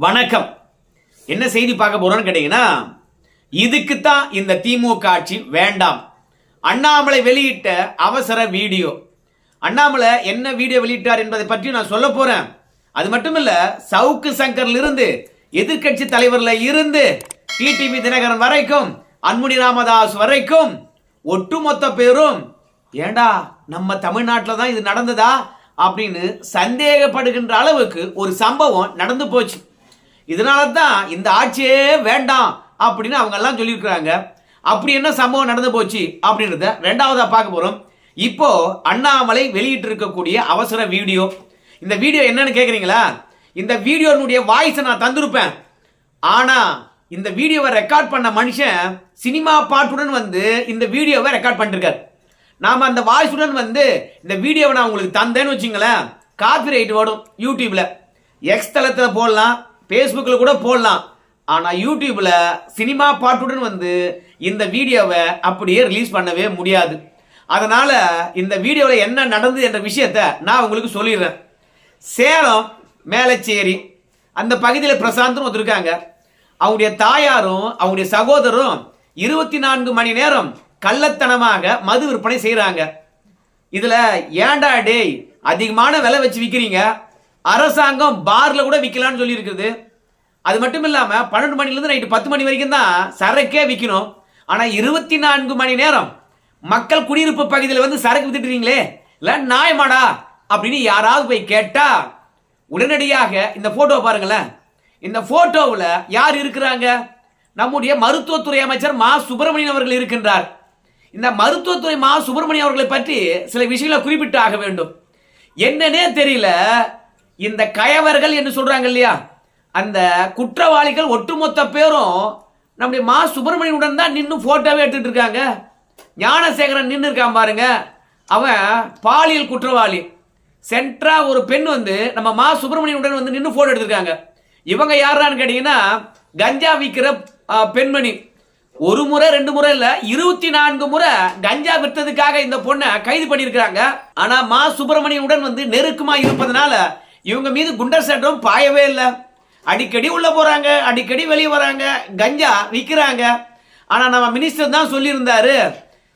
வணக்கம். என்ன செய்தி பார்க்க போறோம்னு கேட்டீங்கன்னா, இதுக்குத்தான் இந்த திமுக ஆட்சி வேண்டாம். அண்ணாமலை வெளியிட்ட அவசர வீடியோ. அண்ணாமலை என்ன வீடியோ வெளியிட்டார் என்பதை பற்றி நான் சொல்ல போறேன். அது மட்டும் இல்ல, சவுக்கு சங்கர்ல இருந்து எதிர்கட்சி தலைவர்ல இருந்து டிடிவி தினகரன் வரைக்கும் அன்புமணி ராமதாஸ் வரைக்கும் ஒட்டுமொத்த பேரும் ஏண்டா நம்ம தமிழ்நாட்டில் தான் இது நடந்ததா அப்படின்னு சந்தேகப்படுகின்ற அளவுக்கு ஒரு சம்பவம் நடந்து போச்சு. இதனால தான் இந்த ஆட்சியே வேண்டாம் அப்படின்னு அவங்க எல்லாம் சொல்லியிருக்கிறாங்க. அப்படி என்ன சம்பவம் நடந்து போச்சு அப்படின்றத ரெண்டாவதா பார்க்க போறோம். இப்போ அண்ணாமலை வெளியிட்டு இருக்கக்கூடிய அவசர வீடியோ. இந்த வீடியோ என்னன்னு கேக்குறீங்களா? இந்த வீடியோனுடைய வாய்ஸை நான் தந்திருப்பேன். ஆனா இந்த வீடியோவை ரெக்கார்ட் பண்ண மனுஷன் சினிமா பாட்டுடன் இந்த வீடியோவை ரெக்கார்ட் பண்ணிருக்காரு. நாம அந்த வாய்ஸுடன் இந்த வீடியோவை நான் உங்களுக்கு தந்தேன்னு வச்சுங்களேன், காப்பிரைட் வரும். யூடியூப்ல எக்ஸ் தளத்தில் போடலாம், பேஸ்புக்கில் கூட போடலாம். ஆனா யூடியூப்ல சினிமா பாட்டுடன் இந்த வீடியோவை அப்படியே ரிலீஸ் பண்ணவே முடியாது. அதனால இந்த வீடியோவில் என்ன நடந்தது என்ற விஷயத்த நான் உங்களுக்கு சொல்லிடுறேன். சேலம் மேலச்சேரி அந்த பகுதியில் பிரசாந்த்னு ஒருத்தருக்காங்க. அவங்களுடைய தாயாரும் அவங்களுடைய சகோதரரும் 24 மணி நேரம் கள்ளத்தனமாக மது விற்பனை செய்யறாங்க. இதுல ஏண்டா டேய் அதிகமான விலை வச்சு விற்கிறீங்க, அரசாங்கம் பார்ல கூட விற்கலான்னு சொல்லி இருக்குது. அது மட்டும் இல்லாம 12 மணிலிருந்து நைட்டு 10 மணி வரைக்கும் தான் சரக்கே விற்கணும். ஆனா 24 மணி நேரம் மக்கள் குடியிருப்பு பகுதியில் சரக்கு வித்துட்டுறீங்களே, இல்ல நியாயமாடா அப்படின்னு யாராவது போய் கேட்டா உடனடியாக இந்த போட்டோ பாருங்களேன். இந்த போட்டோவில் யார் இருக்கிறாங்க? நம்முடைய மருத்துவத்துறை அமைச்சர் மா சுப்பிரமணியன் அவர்கள் இருக்கின்றார். இந்த மருத்துவத்துறை மா சுப்பிரமணியன் அவர்களை பற்றி சில விஷயங்களை குறிப்பிட்டு ஆக வேண்டும். என்னன்னே தெரியல, இந்த கயவர்கள் என்று சொல்றாங்க இல்லையா, அந்த குற்றவாளிகள் ஒட்டுமொத்த பேரும் நம்முடைய மா சுப்பிரமணியனுடன் தான் நின்று போட்டோவே எடுத்துட்டு இருக்காங்க. ஞானசேகரன் நின்று இருக்கான் பாருங்க, அவன் பாலியல் குற்றவாளி. சென்ட்ரா ஒரு பெண் நம்ம மா சுப்பிரமணியனுடன் நின்று போட்டோ எடுத்திருக்காங்க. இவங்க யாரான்னு கேட்டீங்கன்னா, கஞ்சா விற்கிற பெண்மணி. ஒரு முறை 2 முறை இல்ல, 24 முறை கஞ்சா விற்றதுக்காக இந்த பொண்ணை கைது பண்ணியிருக்கிறாங்க. ஆனா மா சுப்பிரமணியனுடன் நெருக்கமா இருப்பதனால இவங்க மீது குண்டர் சட்டம் பாயவே இல்லை. அடிக்கடி உள்ள போறாங்க, அடிக்கடி வெளியே வராங்க, கஞ்சா விற்கிறாங்க. ஆனா நம்ம மினிஸ்டர் தான் சொல்லியிருந்தாரு,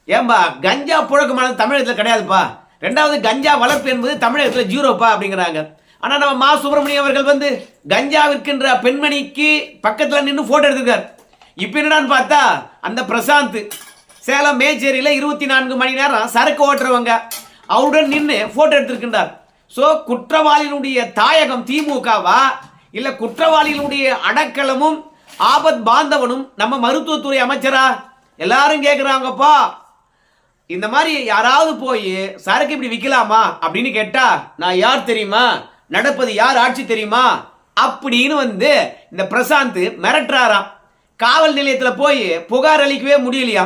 ஏன்பா கஞ்சா புழக்கமானது தமிழகத்தில் கிடையாதுப்பா, ரெண்டாவது கஞ்சா வளர்ப்பு என்பது தமிழகத்தில் 0பா அப்படிங்கிறாங்க. ஆனா நம்ம மா சுப்பிரமணியம் அவர்கள் கஞ்சா விற்கின்ற பெண்மணிக்கு பக்கத்தில் நின்று போட்டோ எடுத்திருக்கார். இப்ப என்னடான்னு பார்த்தா அந்த பிரசாந்த் சேலம் மேச்சேரியில 24 மணி நேரம் சரக்கு ஓட்டுறவங்க அவருடன் நின்று போட்டோ எடுத்திருக்கின்றார். சோ குற்றவாளியினுடைய தாயகம் திமுகவா, இல்ல குற்றவாளிகளுடைய அடக்கலமும் ஆபத் பாந்தவனும் நம்ம மருத்துவத்துறை அமைச்சரா? எல்லாரும் கேட்கிறாங்கப்பா. இந்த மாதிரி யாராவது போய் சரக்கு இப்படி விற்கலாமா அப்படின்னு கேட்டா, நான் யார் தெரியுமா, நடப்பது யார் ஆட்சி தெரியுமா அப்படின்னு இந்த பிரசாந்த் மிரட்டுறாராம். காவல் நிலையத்தில் போய் புகார் அளிக்கவே முடியலையா.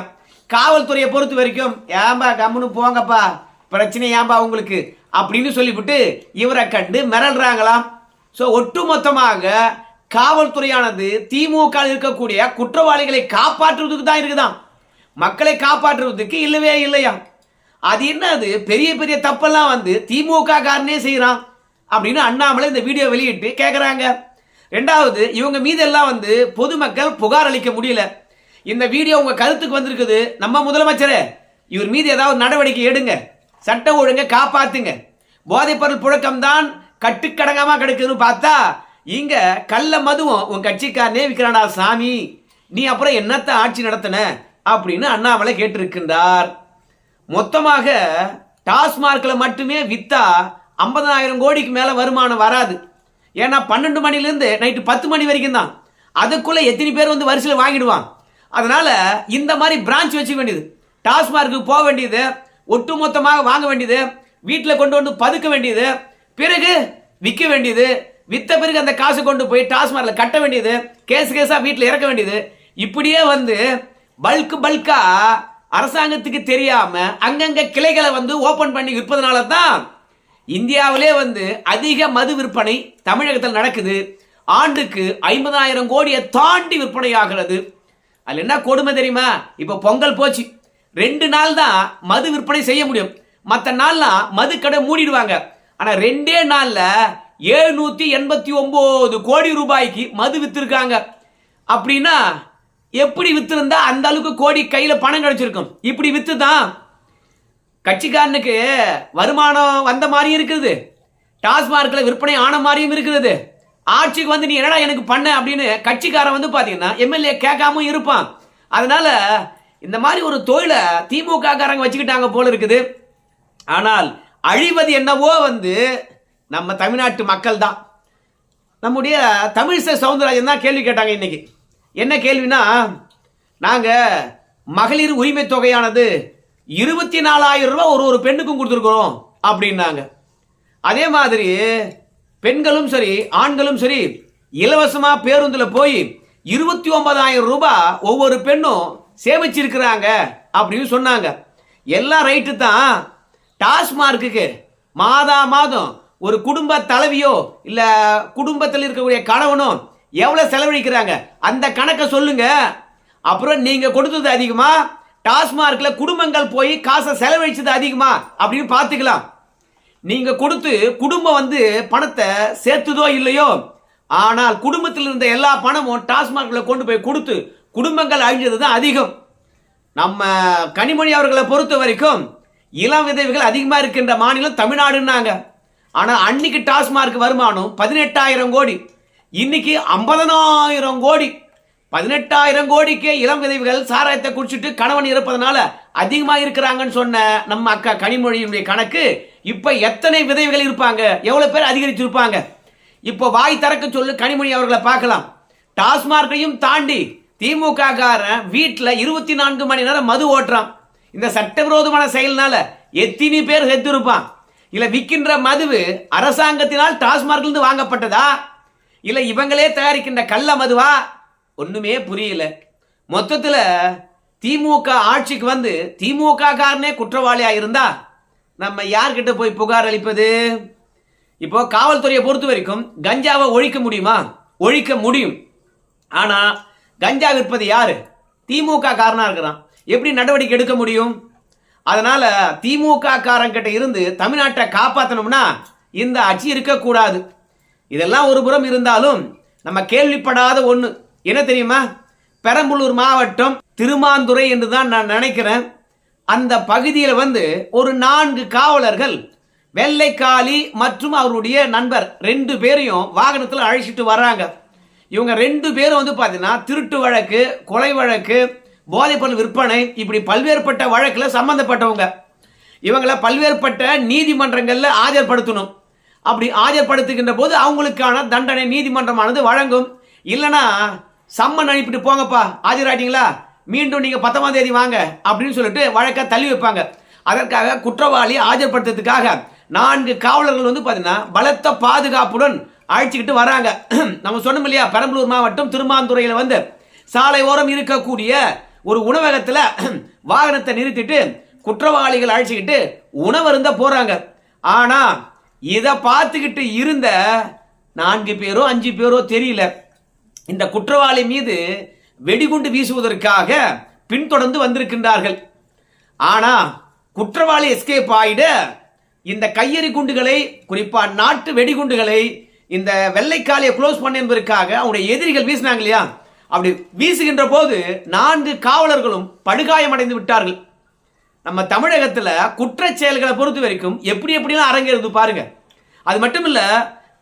காவல்துறையை பொறுத்த வரைக்கும் ஏன்பா கம்முன்னு போங்கப்பா, பிரச்சனை ஏன்பா உங்களுக்கு அப்படின்னு சொல்லிவிட்டு இவரை கண்டு மிரள்றாங்களாம். ஸோ ஒட்டுமொத்தமாக காவல்துறையானது திமுக இருக்கக்கூடிய குற்றவாளிகளை காப்பாற்றுவதுக்கு தான் இருக்குதான், மக்களை காப்பாற்றுவதற்கு இல்லவே இல்லையா. அது என்னது பெரிய பெரிய தப்பெல்லாம் திமுக காரனே செய்யறான் அப்படின்னு அண்ணாமலை இந்த வீடியோ வெளியிட்டு கேட்குறாங்க. ரெண்டாவது, இவங்க மீதெல்லாம் பொதுமக்கள் புகார் அளிக்க முடியல. இந்த வீடியோ உங்க கருத்துக்கு வந்திருக்குது. நம்ம முதலமைச்சரே இவர் மீது ஏதாவது நடவடிக்கை எடுங்க, சட்டம் ஒழுங்க காப்பாத்துங்க. போதைப்பொருள் புழக்கம் தான் கட்டுக்கடங்கமா கிடைக்குதுன்னு பார்த்தா இங்க கள்ள மதுவும் உன் கட்சிக்காரனே விற்கிறானா சாமி, நீ அப்புறம் என்னத்த ஆட்சி நடத்தின அப்படின்னு அண்ணாமலை கேட்டிருக்கின்றார். மொத்தமாக டாஸ்மார்க்ல மட்டுமே வித்தா 50,000 கோடிக்கு மேல வருமானம் வராது. ஏன்னா 12 மணிலிருந்து நைட்டு 10 மணி வரைக்கும் தான். அதுக்குள்ள எத்தனை பேர் வரிசையில் வாங்கிடுவான். அதனால இந்த மாதிரி பிரான்ச் வச்சுக்க வேண்டியது, டாஸ்மார்க்கு போக வேண்டியது, ஒட்டுமொத்தமாக வாங்க வேண்டியது, வீட்டில் கொண்டு பதுக்க வேண்டியது, பிறகு விற்க வேண்டியது, வித்த பிறகு அந்த காசு கொண்டு போய் டாஸ்மார்க்ல கட்ட வேண்டியது, கேஸா வீட்டில் இறக்க வேண்டியது. இப்படியே பல்கா அரசாங்கத்துக்கு தெரியாம அங்கங்க கிளைகளை ஓபன் பண்ணி விற்பதனால தான் இந்தியாவிலே அதிக மது விற்பனை தமிழகத்தில் நடக்குது. ஆண்டுக்கு 50,000 கோடியை தாண்டி விற்பனை ஆகிறது. அதுல என்ன கொடுமை தெரியுமா? இப்ப பொங்கல் போச்சு, 2 நாள் தான் மது விற்பனை செய்ய முடியும். மற்ற நாள்லாம் மது கடை மூடிடுவாங்க. ஆனா 2 நாள்ல 789 கோடி ரூபாய்க்கு மது வித்திருக்காங்க. அப்படின்னா எப்படி வித்திருந்தா அந்த அளவுக்கு கோடி கையில பணம் கிடைச்சிருக்கும்? இப்படி வித்து தான் கட்சிக்காரனுக்கு வருமானம் வந்த மாதிரியும் இருக்குது, டாஸ்மார்க்ல விற்பனை ஆன மாதிரியும் இருக்குது. ஆட்சிக்கு வந்து நீ என்னடா எனக்கு பண்ண அப்படின்னு கட்சிக்காரன் வந்து பாத்தீங்கன்னா எம்எல்ஏ கேட்காம இருப்பான். அதனால இந்த மாதிரி ஒரு தொழிலை திமுக காரங்க வச்சுக்கிட்டாங்க போல இருக்குது. ஆனால் அழிவது என்னவோ வந்து நம்ம தமிழ்நாட்டு மக்கள் தான். நம்முடைய தமிழிசை சவுந்தரராஜன் தான் கேள்வி கேட்டாங்க இன்னைக்கு. என்ன கேள்வினா, நாங்கள் மகளிர் உரிமை தொகையானது 24,000 ரூபாய் ஒரு பெண்ணுக்கும் கொடுத்துருக்குறோம் அப்படின்னாங்க. அதே மாதிரி பெண்களும் சரி ஆண்களும் சரி இலவசமாக பேருந்தில் போய் 29,000 ரூபாய் ஒவ்வொரு பெண்ணும் சேமிச்சிருக்கிறாங்க அப்படின்னு சொன்னாங்க. எல்லாம் ரைட்டு தான். டாஸ்மார்க்கு மாதா மாதம் ஒரு குடும்ப தலைவியோ இல்ல குடும்பத்தில் இருக்கக்கூடிய கணவனோ எவ்வளவு செலவழிக்கிறாங்க அந்த கணக்கை சொல்லுங்க. அப்புறம் நீங்க கொடுத்தது அதிகமா, டாஸ்மார்க்ல குடும்பங்கள் போய் காசை செலவழிச்சது அதிகமா அப்படின்னு பார்த்துக்கலாம். நீங்க கொடுத்து குடும்பம் வந்து பணத்தை சேர்த்துதோ இல்லையோ, ஆனால் குடும்பத்தில் இருந்த எல்லா பணமும் டாஸ்மார்க்ல கொண்டு போய் கொடுத்து குடும்பங்கள் அழிஞ்சது தான் அதிகம். நம்ம கனிமொழி அவர்களை பொறுத்த வரைக்கும் இளம் விதவைகள் அதிகமாக இருக்கின்ற மாநிலம் தமிழ்நாடுன்னாங்க. ஆனால் அன்னைக்கு டாஸ்மார்க் வருமானம் 18,000 கோடி, இன்னைக்கு 50,000 கோடி. 18,000 கோடிக்கே இளம் விதவைகள் சாராயத்தை குடிச்சிட்டு கணவன் இருப்பதனால அதிகமாக இருக்கிறாங்கன்னு சொன்ன நம்ம அக்கா கனிமொழியினுடைய கணக்கு இப்ப எத்தனை விதவைகள் இருப்பாங்க, எவ்வளவு பேர் அதிகரிச்சிருப்பாங்க? இப்போ வாய் திறக்க சொல்லு கனிமொழி அவர்களை பார்க்கலாம். டாஸ்மார்க்கையும் தாண்டி திமுக காரன் வீட்டில் 24 மணி நேரம் மது ஓட்டுறான். இந்த சட்டவிரோதமான செயல்னால எத்தனை பேர் செத்து இருப்பான்? இல்ல விற்கின்ற மதுவு அரசாங்கத்தினால் டாஸ்மார்க்ல இருந்து வாங்கப்பட்டதா இல்ல இவங்களே தயாரிக்கின்ற கள்ள மதுவா? ஒண்ணுமே புரியல. மொத்தத்துல திமுக ஆட்சிக்கு வந்து திமுக காரனே குற்றவாளியா இருந்தா நம்ம யார்கிட்ட போய் புகார் அளிப்பது? இப்போ காவல்துறையை பொறுத்த வரைக்கும் கஞ்சாவை ஒழிக்க முடியுமா? ஒழிக்க முடியும். ஆனா கஞ்சா விற்பது யாரு? திமுக காரனா இருக்கிறான். எப்படி நடவடிக்கை எடுக்க முடியும்? அதனால திமுக காரங்கிட்ட இருந்து தமிழ்நாட்டை காப்பாற்றணும்னா இந்த ஆட்சி இருக்கக்கூடாது. இதெல்லாம் ஒரு புறம் இருந்தாலும் நம்ம கேள்விப்படாத ஒண்ணு என்ன தெரியுமா? பெரம்பலூர் மாவட்டம் திருமாந்துறை என்று தான் நான் நினைக்கிறேன். அந்த பகுதியில் வந்து ஒரு 4 காவலர்கள் வெள்ளைக்காளி மற்றும் அவருடைய நண்பர் 2 பேரையும் வாகனத்தில் அழைச்சிட்டு வர்றாங்க. இவங்க 2 பேரும் வந்து பார்த்தீங்கன்னா திருட்டு வழக்கு, கொலை வழக்கு, போதைப்பொருள் விற்பனை, இப்படி பல்வேறுபட்ட வழக்கில் சம்பந்தப்பட்டவங்க. இவங்களை பல்வேறுபட்ட நீதிமன்றங்களில் ஆஜர்படுத்தணும். அப்படி ஆஜர்படுத்துகின்ற போது அவங்களுக்கான தண்டனை நீதிமன்றமானது வழங்கும். இல்லைனா சம்மன் அனுப்பிட்டு போங்கப்பா, ஆஜராட்டிங்களா, மீண்டும் நீங்க 19ஆம் தேதி வாங்க அப்படின்னு சொல்லிட்டு வழக்கை தள்ளி வைப்பாங்க. அதற்காக குற்றவாளி ஆஜர்படுத்துறதுக்காக 4 காவலர்கள் வந்து பார்த்தீங்கன்னா பலத்த பாதுகாப்புடன் அழைச்சிக்கிட்டு வராங்க. நம்ம சொன்னோம் இல்லையா, பெரம்பலூர் மாவட்டம் திருமாந்துறையில் வந்து சாலை ஓரம் இருக்கக்கூடிய ஒரு உணவகத்தில் வாகனத்தை நிறுத்திட்டு குற்றவாளிகள் அழைச்சிக்கிட்டு உணவருந்த போறாங்க. ஆனா இதை பார்த்துக்கிட்டு இருந்த 4 பேரோ 5 பேரோ தெரியல, இந்த குற்றவாளி மீது வெடிகுண்டு வீசுவதற்காக பின்தொடர்ந்து வந்திருக்கின்றார்கள். ஆனா குற்றவாளி எஸ்கேப் ஆயிட இந்த கையெறி குண்டுகளை, குறிப்பா நாட்டு வெடிகுண்டுகளை இந்த வெள்ளைக்காலியை க்ளோஸ் பண்ண என்பதற்காக அவருடைய எதிரிகள் வீசினாங்க இல்லையா, அப்படி வீசுகின்ற போது 4 காவலர்களும் படுகாயமடைந்து விட்டார்கள். நம்ம தமிழகத்துல குற்ற செயல்களை பொறுத்த வரைக்கும் எப்படி எப்படிலாம் அரங்கேறுது பாருங்க. அது மட்டும் இல்ல,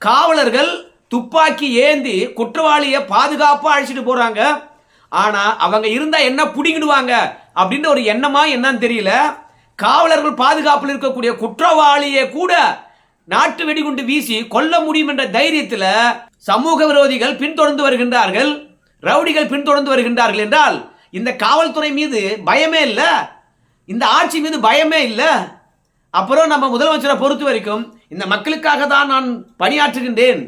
காவலர்கள் துப்பாக்கி ஏந்தி குற்றவாளியை பாதுகாப்பா அழைச்சிட்டு போறாங்க. ஆனா அவங்க இருந்தா என்ன புடிங்கிடுவாங்க அப்படின்ற ஒரு எண்ணமா என்னன்னு தெரியல. காவலர்கள் பாதுகாப்பில் இருக்கக்கூடிய குற்றவாளியை கூட நாட்டு வெடிகுண்டு வீசி கொல்ல முடியும் என்ற தைரியத்தில் சமூக விரோதிகள் பின்தொடர்ந்து வருகின்றார்கள், ரவுடிகள் பின்தொடர்ந்து வருகின்றார்கள் என்றால் இந்த காவல்துறை மீது பயமே இல்லை, இந்த ஆட்சி மீது பயமே இல்லை. அப்புறம் நம்ம முதலமைச்சரை பொறுத்த வரைக்கும் இந்த மக்களுக்காக தான் நான் பணியாற்றுகின்றேன்,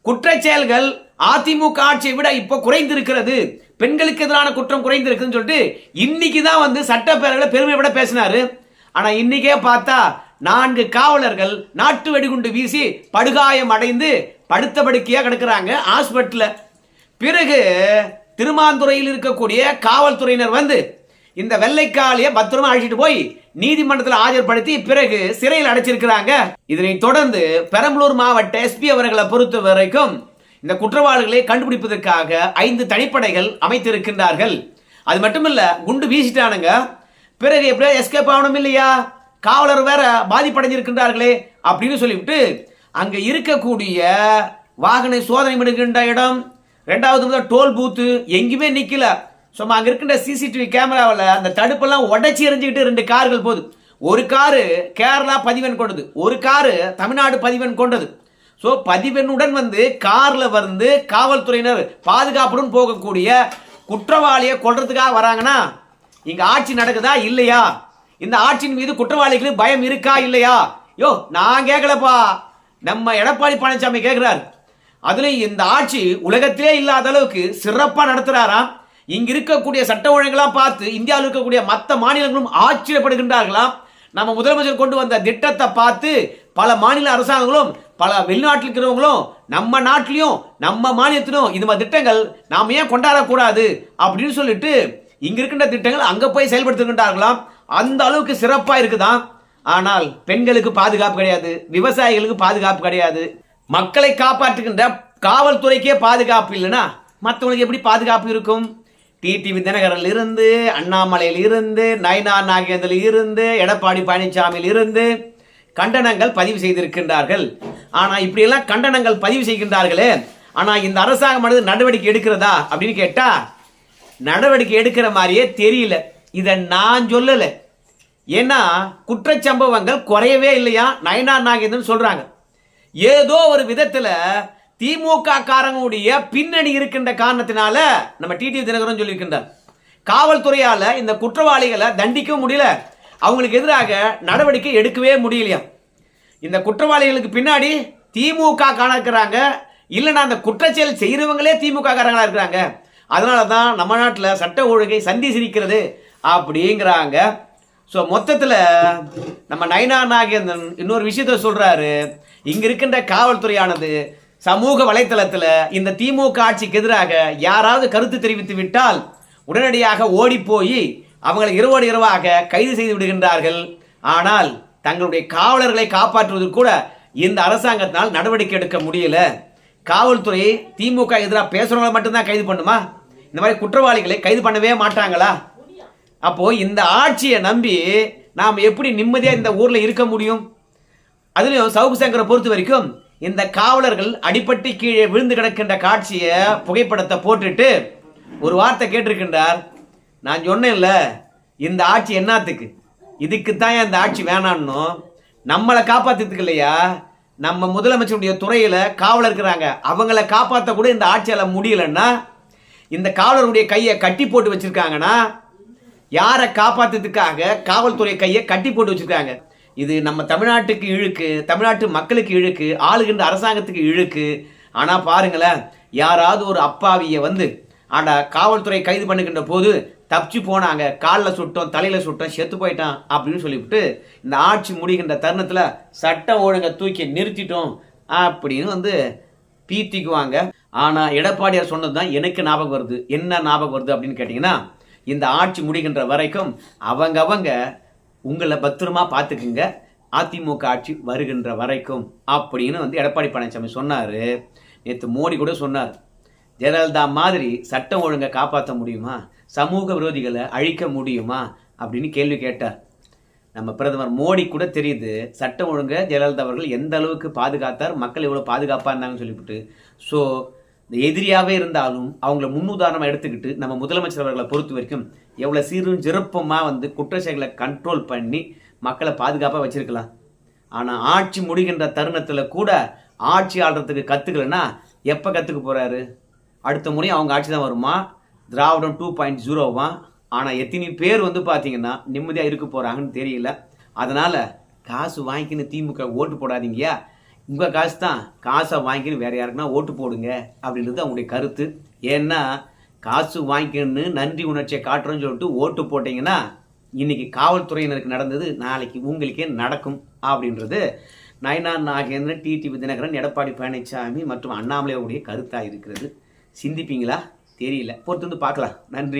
குற்ற செயல்கள் அதிமுக ஆட்சியை விட இப்போ குறைந்திருக்கிறது, பெண்களுக்கு எதிரான குற்றம் குறைந்திருக்குன்னு சொல்லிட்டு இன்னைக்கு தான் வந்து சட்டப்பேரவையில் பெருமையோட பேசினாரு. ஆனா இன்னைக்கே பார்த்தா 4 காவலர்கள் நாட்டு வெடிகுண்டு வீசி படுகாயம் அடைந்து படுத்த படுக்கையா கிடக்குறாங்க ஹாஸ்பிட்டல்ல. பிறகு திருமாந்துறையில் இருக்கக்கூடிய காவல்துறையினர் வந்து இந்த வெள்ளைக்காலியை பத்திரமா அழைச்சிட்டு போய் நீதிமன்றத்தில் ஆஜர்படுத்தி பிறகு சிறையில் அடைச்சிருக்கிறாங்க. இதனைத் தொடர்ந்து பெரம்பலூர் மாவட்ட எஸ்பி அவர்களை பொறுத்த வரைக்கும் இந்த குற்றவாளிகளை கண்டுபிடிப்பதற்காக 5 தனிப்படைகள் அமைத்திருக்கின்றார்கள். அது மட்டுமல்ல, குண்டு வீசிட்டானுங்க, பிறகு எப்படியா எஸ்கேப் ஆகணும் இல்லையா, காவலர் வேற பாதிப்படைஞ்சிருக்கின்றார்களே அப்படின்னு சொல்லிவிட்டு அங்க இருக்கக்கூடிய வாகன சோதனை பண்ணுகின்ற இடம், 2வது டோல் பூத்து எங்குமே நிக்கல. சும்மா அங்க இருக்கின்ற சிசிடிவி கேமராவில் அந்த தடுப்பெல்லாம் உடைச்சி எறிஞ்சுக்கிட்டு 2 கார்கள் போகுது. ஒரு காரு கேரளா பதிவெண் கொண்டது, ஒரு காரு தமிழ்நாடு பதிவெண் கொண்டது. ஸோ பதிவெண்ணுடன் கார்ல காவல்துறையினர் பாதுகாப்புடன் போகக்கூடிய குற்றவாளியை கொல்றதுக்காக வராங்கன்னா இங்க ஆட்சி நடக்குதா இல்லையா? இந்த ஆட்சியின் மீது குற்றவாளிகளுக்கு பயம் இருக்கா இல்லையா? யோ, நான் கேட்கலப்பா, நம்ம எடப்பாடி பழனிசாமி கேட்கிறார். அதுல இந்த ஆட்சி உலகத்திலே இல்லாத அளவுக்கு சிறப்பா நடத்துறாராம். இங்க இருக்கக்கூடிய சட்ட ஒழுங்கெல்லாம் பார்த்து இந்தியாவில் இருக்கக்கூடிய மற்ற மாநிலங்களும் ஆச்சரியப்படுகின்றார்களாம். நம்ம முதலமைச்சர் கொண்டு வந்த திட்டத்தை பார்த்து பல மாநில அரசாங்கங்களும் பல வெளிநாட்டில் இருக்கிறவங்களும் நம்ம நாட்டிலையும் நம்ம மாநிலத்திலும் இந்த மாதிரி திட்டங்கள் நாம ஏன் கொண்டாடக்கூடாது அப்படின்னு சொல்லிட்டு இங்க இருக்கின்ற திட்டங்கள் அங்க போய் செயல்படுத்துகின்றார்களாம். அந்த அளவுக்கு சிறப்பா இருக்குதான். ஆனால் பெண்களுக்கு பாதுகாப்பு கிடையாது, விவசாயிகளுக்கு பாதுகாப்பு கிடையாது, மக்களை காப்பாற்றுகின்ற காவல்துறைக்கே பாதுகாப்பு இல்லைன்னா மற்றவங்களுக்கு எப்படி பாதுகாப்பு இருக்கும்? டிடிவி தினகரன் இருந்து, அண்ணாமலையில் இருந்து, நயினார் நாகேந்திரில் இருந்து, எடப்பாடி பழனிசாமியில் இருந்து கண்டனங்கள் பதிவு செய்திருக்கின்றார்கள். ஆனா இப்படி எல்லாம் கண்டனங்கள் பதிவு செய்கின்றார்களே, ஆனா இந்த அரசாங்கம் நடவடிக்கை எடுக்கிறதா அப்படின்னு கேட்டா நடவடிக்கை எடுக்கிற மாதிரியே தெரியல. இதை நான் சொல்லல, ஏன்னா குற்றச்சம்பவங்கள் குறையவே இல்லையா நயினார் நாகேந்திரன் சொல்றாங்க. ஏதோ ஒரு விதத்துல திமுக காரங்களுடைய பின்னணி இருக்கின்ற காரணத்தினால நம்ம டிடிவி தினகரன் சொல்லியிருக்கின்றார், காவல்துறையால இந்த குற்றவாளிகளை தண்டிக்கவும் முடியல, அவங்களுக்கு எதிராக நடவடிக்கை எடுக்கவே முடியலையா. இந்த குற்றவாளிகளுக்கு பின்னாடி திமுக காணக்கிறாங்க, இல்லைன்னா அந்த குற்றச்செயல் செய்யறவங்களே திமுக காரங்களா இருக்கிறாங்க. அதனால தான் நம்ம நாட்டில் சட்ட ஒழுங்கை சந்தி சிரிக்கிறது அப்படிங்கிறாங்க. ஸோ மொத்தத்தில் நம்ம நயினார் நாகேந்திரன் இன்னொரு விஷயத்த சொல்றாரு, இங்க இருக்கின்ற காவல்துறையானது சமூக வலைத்தளத்தில் இந்த திமுக ஆட்சிக்கு எதிராக யாராவது கருத்து தெரிவித்து விட்டால் உடனடியாக ஓடி போய் அவங்களை இரவோடு இரவாக கைது செய்து விடுகின்றார்கள். ஆனால் தங்களுடைய காவலர்களை காப்பாற்றுவதற்கு கூட இந்த அரசாங்கத்தினால் நடவடிக்கை எடுக்க முடியல. காவல்துறை திமுக எதிராக பேசுறவங்களை மட்டும்தான் கைது பண்ணுமா? இந்த மாதிரி குற்றவாளிகளை கைது பண்ணவே மாட்டாங்களா? அப்போ இந்த ஆட்சியை நம்பி நாம் எப்படி நிம்மதியா இந்த ஊர்ல இருக்க முடியும்? அதுலயும் சவுக்கு சங்கரை பொறுத்த வரைக்கும் இந்த காவலர்கள் அடிப்பட்டு கீழே விழுந்து கிடக்கின்ற காட்சியை புகைப்படத்தை போட்டுட்டு ஒரு வார்த்தை கேட்டிருக்கின்றார். நான் சொன்னேன்ல, இந்த ஆட்சி என்னத்துக்கு, இதுக்குத்தான் இந்த ஆட்சி வேணான்னு, நம்மளை காப்பாத்துறதுக்கு இல்லையா. நம்ம முதலமைச்சருடைய துறையில காவலர் இருக்கிறாங்க, அவங்கள காப்பாற்ற கூட இந்த ஆட்சியால முடியலன்னா இந்த காவலருடைய கையை கட்டி போட்டு வச்சிருக்காங்கன்னா யாரை காப்பாத்துறதுக்காக காவல்துறை கையை கட்டி போட்டு வச்சிருக்காங்க. இது நம்ம தமிழ்நாட்டுக்கு இழுக்கு, தமிழ்நாட்டு மக்களுக்கு இழுக்கு, ஆளுகின்ற அரசாங்கத்துக்கு இழுக்கு. ஆனா பாருங்களேன், யாராவது ஒரு அப்பாவிய ஆனா காவல்துறை கைது பண்ணுகின்ற போது தப்பிச்சு போனாங்க, காலில் சுட்டோம், தலையில சுட்டோம், செத்து போயிட்டான் அப்படின்னு சொல்லிவிட்டு இந்த ஆட்சி முடிகின்ற தருணத்துல சட்டம் ஒழுங்கை தூக்கி நிறுத்திட்டோம் அப்படின்னு பீத்திக்குவாங்க. ஆனா எடப்பாடியார் சொன்னதுதான் எனக்கு ஞாபகம் வருது. என்ன ஞாபகம் வருது அப்படின்னு கேட்டீங்கன்னா, இந்த ஆட்சி முடிகின்ற வரைக்கும் அவங்க உங்களை பத்திரமா பார்த்துக்குங்க, அதிமுக ஆட்சி வருகின்ற வரைக்கும் அப்படின்னு எடப்பாடி பழனிசாமி சொன்னாரு. நேற்று மோடி கூட சொன்னார், ஜெயலலிதா மாதிரி சட்டம் ஒழுங்கை காப்பாற்ற முடியுமா, சமூக விரோதிகளை அழிக்க முடியுமா அப்படின்னு கேள்வி கேட்டார். நம்ம பிரதமர் மோடி கூட தெரியுது சட்டம் ஒழுங்கை ஜெயலலிதா அவர்கள் எந்த அளவுக்கு பாதுகாத்தார், மக்கள் எவ்வளோ பாதுகாப்பாக இருந்தாங்கன்னு சொல்லிவிட்டு. ஸோ எதிரியாகவே இருந்தாலும் அவங்கள முன்னுதாரணமாக எடுத்துக்கிட்டு நம்ம முதலமைச்சர் அவர்களை பொறுத்த வரைக்கும் எவ்வளோ சீரும் சிறப்புமாக குற்றச்செயல்களை கண்ட்ரோல் பண்ணி மக்களை பாதுகாப்பாக வச்சிருக்கலாம். ஆனால் ஆட்சி முடிகின்ற தருணத்தில் கூட ஆட்சி ஆடுறதுக்கு கற்றுக்கலன்னா எப்போ கற்றுக்க போகிறாரு? அடுத்த முறை அவங்க ஆட்சி தான் வருமா, திராவிடம் 2.0வா? ஆனால் எத்தனை பேர் பார்த்தீங்கன்னா நிம்மதியாக இருக்க போகிறாங்கன்னு தெரியல. அதனால் காசு வாங்கிக்கின்னு திமுக ஓட்டு போடாதீங்கயா, உங்கள் காசு தான், காசை வாங்கிக்கின்னு வேறு யாருக்குன்னா ஓட்டு போடுங்க அப்படின்றது அவங்களுடைய கருத்து. ஏன்னா காசு வாங்கிக்கணுன்னு நன்றி உணர்ச்சியை காட்டுறோன்னு சொல்லிட்டு ஓட்டு போட்டிங்கன்னா இன்னைக்கு காவல்துறையினருக்கு நடந்தது நாளைக்கு உங்களுக்கே நடக்கும் அப்படின்றது நயினார் நாகேந்திரன், டிடிவி தினகரன், எடப்பாடி பழனிசாமி மற்றும் அண்ணாமலையுடைய கருத்தாக இருக்கிறது. சிந்திப்பீங்களா? தெரியல, பொறுத்து பார்க்கலாம். நன்றி.